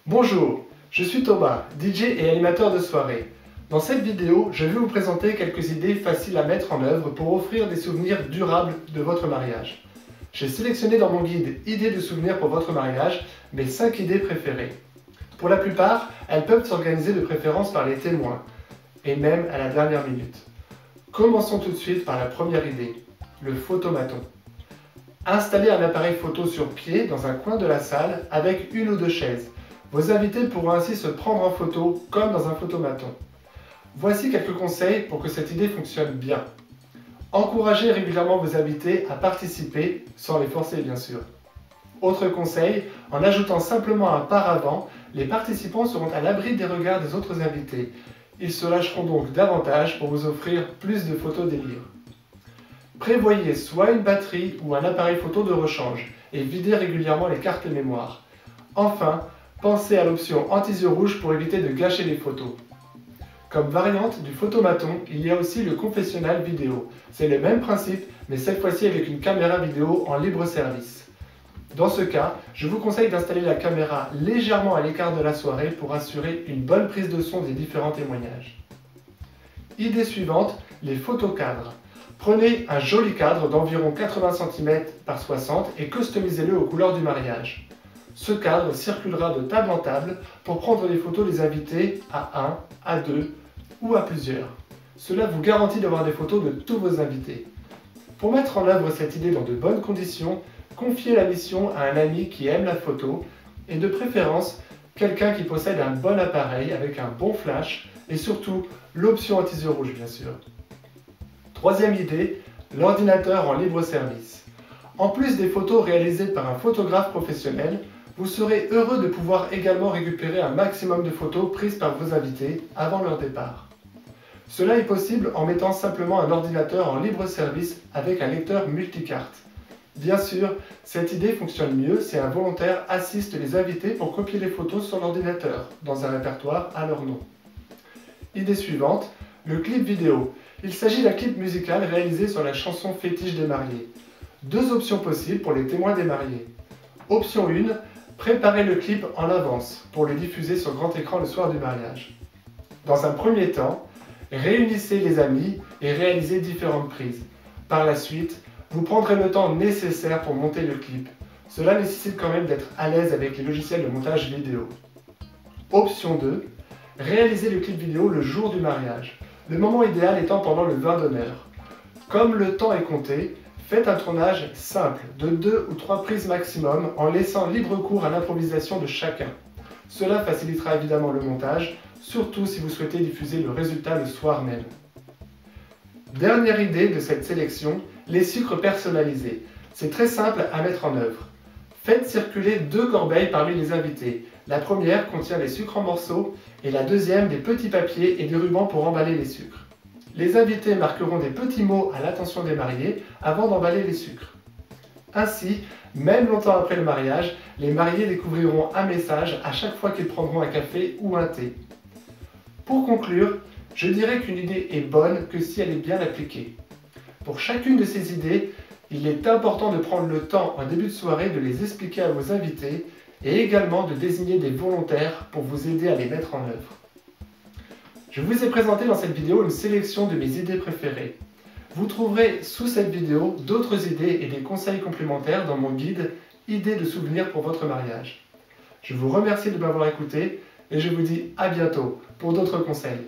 Bonjour, je suis Thomas, DJ et animateur de soirée. Dans cette vidéo, je vais vous présenter quelques idées faciles à mettre en œuvre pour offrir des souvenirs durables de votre mariage. J'ai sélectionné dans mon guide Idées de souvenirs pour votre mariage mes 5 idées préférées. Pour la plupart, elles peuvent s'organiser de préférence par les témoins, et même à la dernière minute. Commençons tout de suite par la première idée, le photomaton. Installez un appareil photo sur pied dans un coin de la salle avec une ou deux chaises. Vos invités pourront ainsi se prendre en photo comme dans un photomaton. Voici quelques conseils pour que cette idée fonctionne bien. Encouragez régulièrement vos invités à participer, sans les forcer bien sûr. Autre conseil, en ajoutant simplement un paravent, les participants seront à l'abri des regards des autres invités. Ils se lâcheront donc davantage pour vous offrir plus de photos délire. Prévoyez soit une batterie ou un appareil photo de rechange et videz régulièrement les cartes mémoire. Enfin, pensez à l'option anti-yeux rouge pour éviter de gâcher les photos. Comme variante du photomaton, il y a aussi le confessionnal vidéo. C'est le même principe, mais cette fois-ci avec une caméra vidéo en libre service. Dans ce cas, je vous conseille d'installer la caméra légèrement à l'écart de la soirée pour assurer une bonne prise de son des différents témoignages. Idée suivante, les photocadres. Prenez un joli cadre d'environ 80 cm par 60 et customisez-le aux couleurs du mariage. Ce cadre circulera de table en table pour prendre les photos des invités à 1, à 2 ou à plusieurs. Cela vous garantit d'avoir des photos de tous vos invités. Pour mettre en œuvre cette idée dans de bonnes conditions, confiez la mission à un ami qui aime la photo et de préférence quelqu'un qui possède un bon appareil avec un bon flash et surtout l'option anti-yeux rouge bien sûr. Troisième idée, l'ordinateur en libre service. En plus des photos réalisées par un photographe professionnel, vous serez heureux de pouvoir également récupérer un maximum de photos prises par vos invités avant leur départ. Cela est possible en mettant simplement un ordinateur en libre service avec un lecteur multicarte. Bien sûr, cette idée fonctionne mieux si un volontaire assiste les invités pour copier les photos sur l'ordinateur, dans un répertoire à leur nom. Idée suivante, le clip vidéo. Il s'agit d'un clip musical réalisé sur la chanson fétiche des mariés. Deux options possibles pour les témoins des mariés. Option 1, préparez le clip en avance pour le diffuser sur grand écran le soir du mariage. Dans un premier temps, réunissez les amis et réalisez différentes prises. Par la suite, vous prendrez le temps nécessaire pour monter le clip. Cela nécessite quand même d'être à l'aise avec les logiciels de montage vidéo. Option 2, réalisez le clip vidéo le jour du mariage. Le moment idéal étant pendant le vin d'honneur. Comme le temps est compté, faites un tournage simple de 2 ou 3 prises maximum en laissant libre cours à l'improvisation de chacun. Cela facilitera évidemment le montage, surtout si vous souhaitez diffuser le résultat le soir même. Dernière idée de cette sélection, les sucres personnalisés. C'est très simple à mettre en œuvre. Faites circuler 2 corbeilles parmi les invités. La première contient les sucres en morceaux et la deuxième des petits papiers et des rubans pour emballer les sucres. Les invités marqueront des petits mots à l'attention des mariés avant d'emballer les sucres. Ainsi, même longtemps après le mariage, les mariés découvriront un message à chaque fois qu'ils prendront un café ou un thé. Pour conclure, je dirais qu'une idée est bonne que si elle est bien appliquée. Pour chacune de ces idées, il est important de prendre le temps en début de soirée de les expliquer à vos invités et également de désigner des volontaires pour vous aider à les mettre en œuvre. Je vous ai présenté dans cette vidéo une sélection de mes idées préférées. Vous trouverez sous cette vidéo d'autres idées et des conseils complémentaires dans mon guide Idées de souvenirs pour votre mariage. Je vous remercie de m'avoir écouté et je vous dis à bientôt pour d'autres conseils.